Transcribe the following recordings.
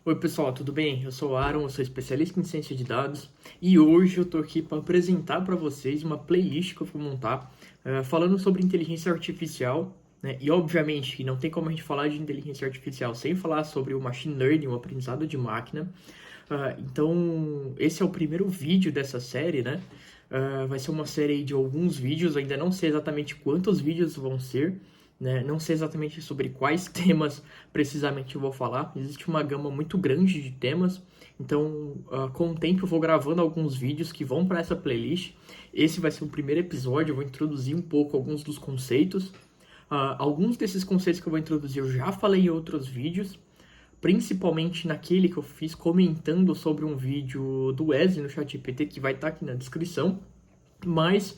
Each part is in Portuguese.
Oi pessoal, tudo bem? Eu sou o Aaron, eu sou especialista em ciência de dados e hoje eu tô aqui para apresentar para vocês uma playlist que eu vou montar falando sobre inteligência artificial, né? E obviamente não tem como a gente falar de inteligência artificial sem falar sobre o machine learning, o aprendizado de máquina. Então esse é o primeiro vídeo dessa série, né? Vai ser uma série de alguns vídeos, ainda não sei exatamente quantos vídeos vão ser, né? Não sei exatamente sobre quais temas precisamente eu vou falar. Existe uma gama muito grande de temas, então com o tempo eu vou gravando alguns vídeos que vão para essa playlist. Esse vai ser o primeiro episódio, eu vou introduzir um pouco alguns dos conceitos. Alguns desses conceitos que eu vou introduzir eu já falei em outros vídeos, principalmente naquele que eu fiz comentando sobre um vídeo do Wesley no ChatGPT, que vai estar aqui na descrição. Mas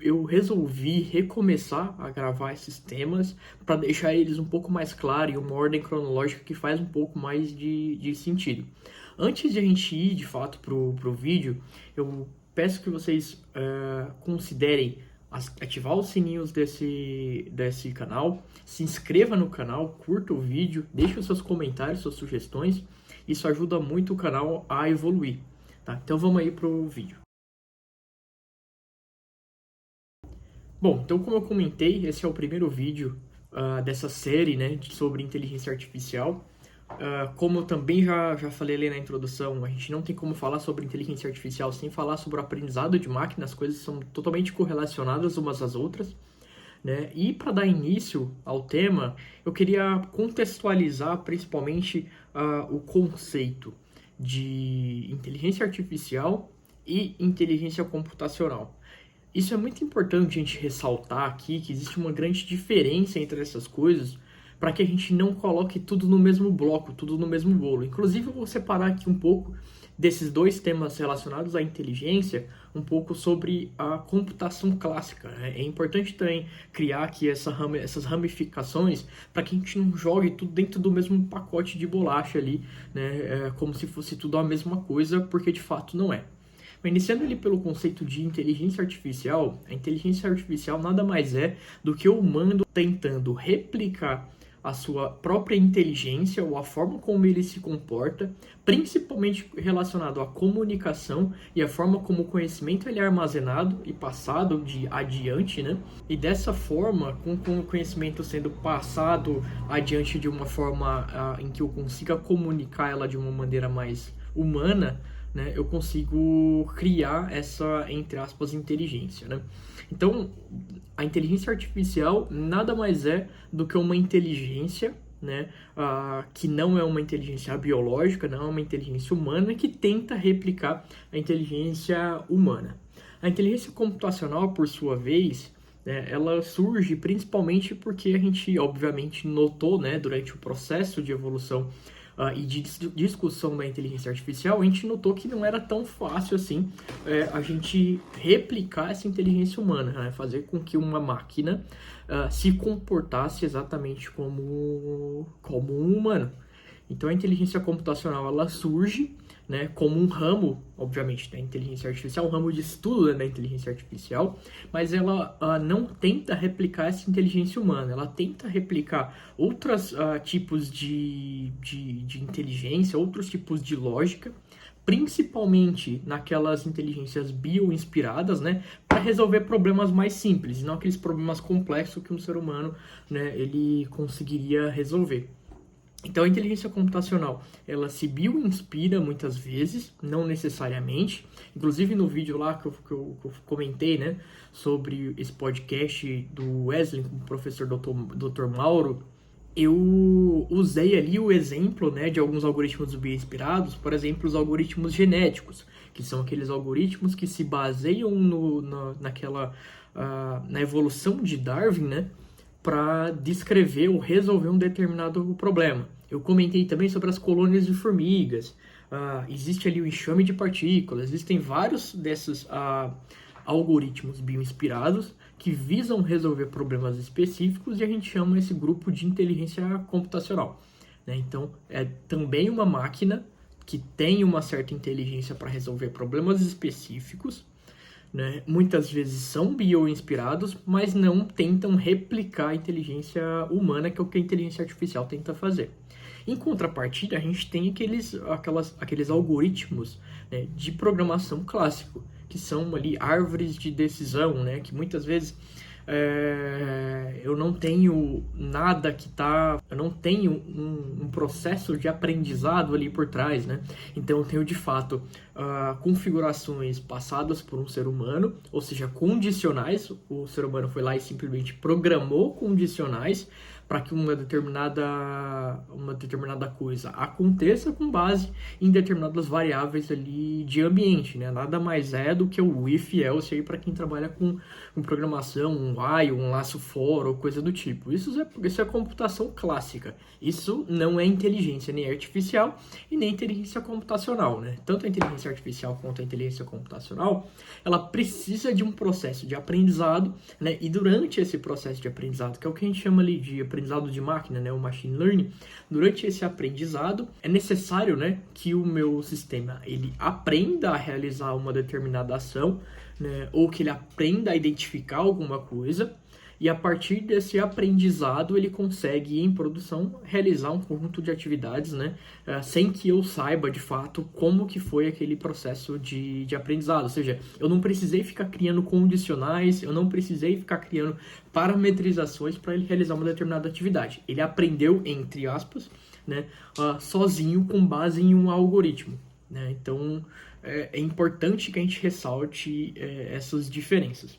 eu resolvi recomeçar a gravar esses temas para deixar eles um pouco mais claros e uma ordem cronológica que faz um pouco mais de sentido. Antes de a gente ir de fato pro vídeo, eu peço que vocês considerem ativar os sininhos desse canal, se inscreva no canal, curta o vídeo, deixe os seus comentários, suas sugestões. Isso ajuda muito o canal a evoluir. Tá? Então vamos aí pro vídeo. Bom, então como eu comentei, esse é o primeiro vídeo dessa série, né, sobre inteligência artificial. Como eu também já falei ali na introdução, a gente não tem como falar sobre inteligência artificial sem falar sobre o aprendizado de máquina, as coisas são totalmente correlacionadas umas às outras, né? E para dar início ao tema, eu queria contextualizar principalmente o conceito de inteligência artificial e inteligência computacional. Isso é muito importante a gente ressaltar aqui, que existe uma grande diferença entre essas coisas, para que a gente não coloque tudo no mesmo bloco, tudo no mesmo bolo. Inclusive, eu vou separar aqui um pouco desses dois temas relacionados à inteligência, um pouco sobre a computação clássica, né? É importante também criar aqui essas ramificações para que a gente não jogue tudo dentro do mesmo pacote de bolacha ali, né? Como se fosse tudo a mesma coisa, porque de fato não é. Iniciando ali pelo conceito de inteligência artificial, a inteligência artificial nada mais é do que o humano tentando replicar a sua própria inteligência ou a forma como ele se comporta, principalmente relacionado à comunicação e a forma como o conhecimento ele é armazenado e passado de adiante, né? E dessa forma, com o conhecimento sendo passado adiante de uma forma em que eu consiga comunicar ela de uma maneira mais humana, né, eu consigo criar essa, entre aspas, inteligência, né? Então, a inteligência artificial nada mais é do que uma inteligência, né, que não é uma inteligência biológica, não é uma inteligência humana, que tenta replicar a inteligência humana. A inteligência computacional, por sua vez, né, ela surge principalmente porque a gente, obviamente, notou, né, durante o processo de evolução e de discussão da inteligência artificial, a gente notou que não era tão fácil assim a gente replicar essa inteligência humana, né? Fazer com que uma máquina se comportasse exatamente como um humano. Então a inteligência computacional ela surge, né, como um ramo, obviamente, da inteligência artificial, um ramo de estudo, né, da inteligência artificial, mas ela não tenta replicar essa inteligência humana, ela tenta replicar outros tipos de inteligência, outros tipos de lógica, principalmente naquelas inteligências bio-inspiradas, né, para resolver problemas mais simples, e não aqueles problemas complexos que um ser humano, né, ele conseguiria resolver. Então, a inteligência computacional, ela se bioinspira muitas vezes, não necessariamente. Inclusive, no vídeo lá que eu comentei, né, sobre esse podcast do Wesley com o professor Dr. Mauro, eu usei ali o exemplo, né, de alguns algoritmos bioinspirados, por exemplo, os algoritmos genéticos, que são aqueles algoritmos que se baseiam na evolução de Darwin, né, para descrever ou resolver um determinado problema. Eu comentei também sobre as colônias de formigas. Existe ali o enxame de partículas. Existem vários desses algoritmos bioinspirados que visam resolver problemas específicos e a gente chama esse grupo de inteligência computacional, né? Então, é também uma máquina que tem uma certa inteligência para resolver problemas específicos, né? Muitas vezes são bio-inspirados, mas não tentam replicar a inteligência humana, que é o que a inteligência artificial tenta fazer. Em contrapartida, a gente tem aqueles algoritmos, né, de programação clássico, que são ali árvores de decisão, né, que muitas vezes eu não tenho eu não tenho um processo de aprendizado ali por trás, né? Então eu tenho de fato configurações passadas por um ser humano, ou seja, condicionais. O ser humano foi lá e simplesmente programou condicionais para que uma determinada coisa aconteça com base em determinadas variáveis ali de ambiente, né? Nada mais é do que o if else aí para quem trabalha com programação, um while, um laço for ou coisa do tipo. Isso é computação clássica. Isso não é inteligência nem artificial e nem inteligência computacional, né? Tanto a inteligência artificial quanto a inteligência computacional, ela precisa de um processo de aprendizado, né? E durante esse processo de aprendizado, que é o que a gente chama ali de aprendizado de máquina, né? O machine learning, durante esse aprendizado é necessário, né, que o meu sistema ele aprenda a realizar uma determinada ação, né, ou que ele aprenda a identificar alguma coisa, e a partir desse aprendizado ele consegue em produção realizar um conjunto de atividades, né, sem que eu saiba de fato como que foi aquele processo de aprendizado. Ou seja, eu não precisei ficar criando condicionais, eu não precisei ficar criando parametrizações para ele realizar uma determinada atividade. Ele aprendeu, entre aspas, né, sozinho com base em um algoritmo, né? Então é importante que a gente ressalte essas diferenças.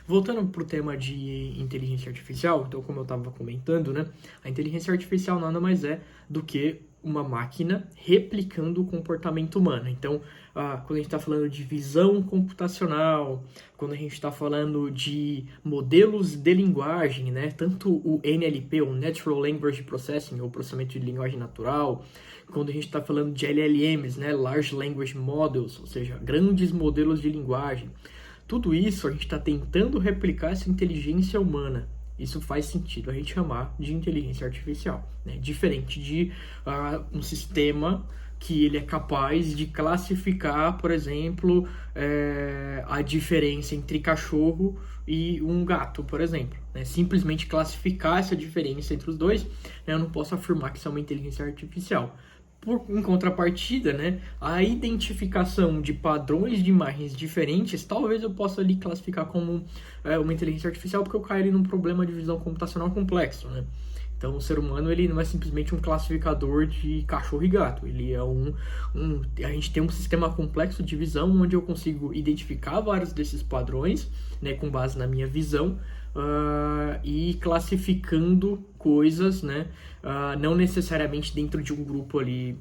Voltando para o tema de inteligência artificial, então como eu estava comentando, né, a inteligência artificial nada mais é do que uma máquina replicando o comportamento humano. Então, quando a gente está falando de visão computacional, quando a gente está falando de modelos de linguagem, né, tanto o NLP, o Natural Language Processing, ou processamento de linguagem natural, quando a gente está falando de LLMs, né, Large Language Models, ou seja, grandes modelos de linguagem, tudo isso a gente está tentando replicar essa inteligência humana. Isso faz sentido a gente chamar de inteligência artificial, né? Diferente de um sistema que ele é capaz de classificar, por exemplo, a diferença entre cachorro e um gato, por exemplo, né? Simplesmente classificar essa diferença entre os dois, né? Eu não posso afirmar que isso é uma inteligência artificial. Em contrapartida, né, a identificação de padrões de imagens diferentes, talvez eu possa ali classificar como uma inteligência artificial, porque eu caio ali num problema de visão computacional complexo, né? Então, o ser humano ele não é simplesmente um classificador de cachorro e gato, ele é a gente tem um sistema complexo de visão onde eu consigo identificar vários desses padrões, né, com base na minha visão, e classificando coisas, né, não necessariamente dentro de um grupo ali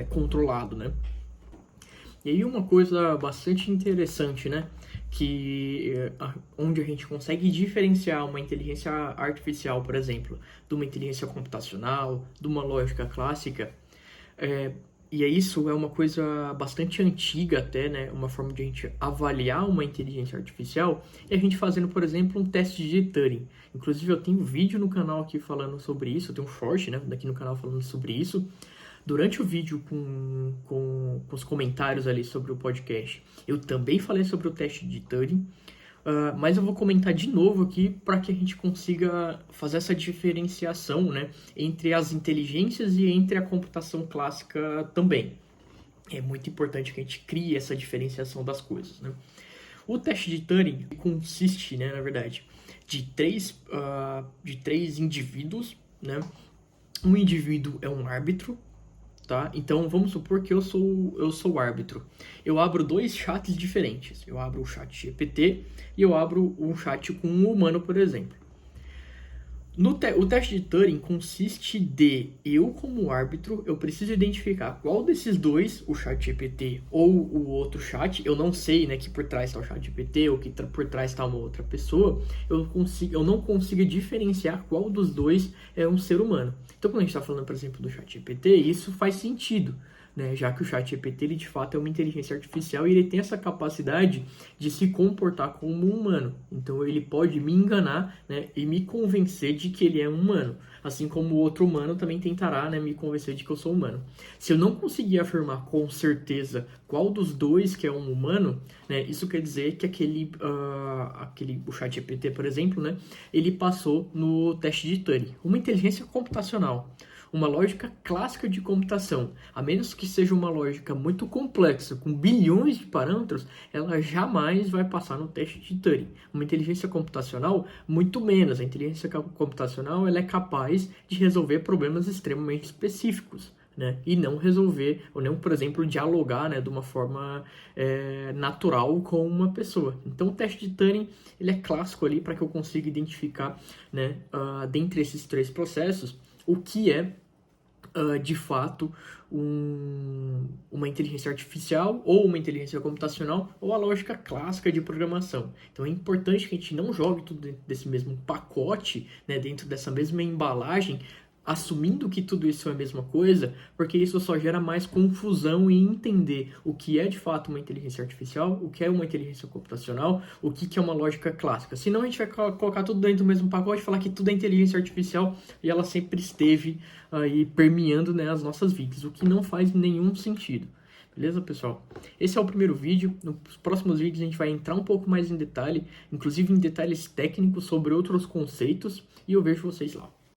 controlado, né. E aí uma coisa bastante interessante, né, que onde a gente consegue diferenciar uma inteligência artificial, por exemplo, de uma inteligência computacional, de uma lógica clássica, e isso é uma coisa bastante antiga até, né? Uma forma de a gente avaliar uma inteligência artificial é a gente fazendo, por exemplo, um teste de Turing. Inclusive, eu tenho um vídeo no canal aqui falando sobre isso, eu tenho um short, né, daqui no canal falando sobre isso. Durante o vídeo com os comentários ali sobre o podcast, eu também falei sobre o teste de Turing, mas eu vou comentar de novo aqui para que a gente consiga fazer essa diferenciação, né, entre as inteligências e entre a computação clássica também. É muito importante que a gente crie essa diferenciação das coisas, né? O teste de Turing consiste, né, na verdade, de três indivíduos, né? Um indivíduo é um árbitro, tá? Então vamos supor que eu sou o árbitro. Eu abro dois chats diferentes. Eu abro o chat GPT e eu abro um chat com um humano, por exemplo. O teste de Turing consiste de eu, como árbitro, eu preciso identificar qual desses dois, o chat GPT ou o outro chat, eu não sei, né, que por trás está o chat GPT ou que por trás está uma outra pessoa, eu não consigo diferenciar qual dos dois é um ser humano. Então, quando a gente está falando, por exemplo, do chat GPT, isso faz sentido, né? Já que o ChatGPT, ele de fato é uma inteligência artificial e ele tem essa capacidade de se comportar como um humano. Então ele pode me enganar, né, e me convencer de que ele é um humano, assim como o outro humano também tentará, né, me convencer de que eu sou humano. Se eu não conseguir afirmar com certeza qual dos dois que é um humano, né, isso quer dizer que o ChatGPT, por exemplo, né, ele passou no teste de Turing, uma inteligência computacional. Uma lógica clássica de computação, a menos que seja uma lógica muito complexa, com bilhões de parâmetros, ela jamais vai passar no teste de Turing. Uma inteligência computacional, muito menos. A inteligência computacional ela é capaz de resolver problemas extremamente específicos, né? E não resolver, ou não, por exemplo, dialogar, né, de uma forma natural com uma pessoa. Então, o teste de Turing ele é clássico ali para que eu consiga identificar, né, dentre esses três processos, o que é de fato uma inteligência artificial ou uma inteligência computacional ou a lógica clássica de programação. Então é importante que a gente não jogue tudo dentro desse mesmo pacote, né, dentro dessa mesma embalagem, assumindo que tudo isso é a mesma coisa, porque isso só gera mais confusão em entender o que é de fato uma inteligência artificial, o que é uma inteligência computacional, o que é uma lógica clássica. Senão a gente vai colocar tudo dentro do mesmo pacote e falar que tudo é inteligência artificial e ela sempre esteve aí permeando, né, as nossas vidas, o que não faz nenhum sentido. Beleza, pessoal? Esse é o primeiro vídeo. Nos próximos vídeos a gente vai entrar um pouco mais em detalhe, inclusive em detalhes técnicos sobre outros conceitos, e eu vejo vocês lá.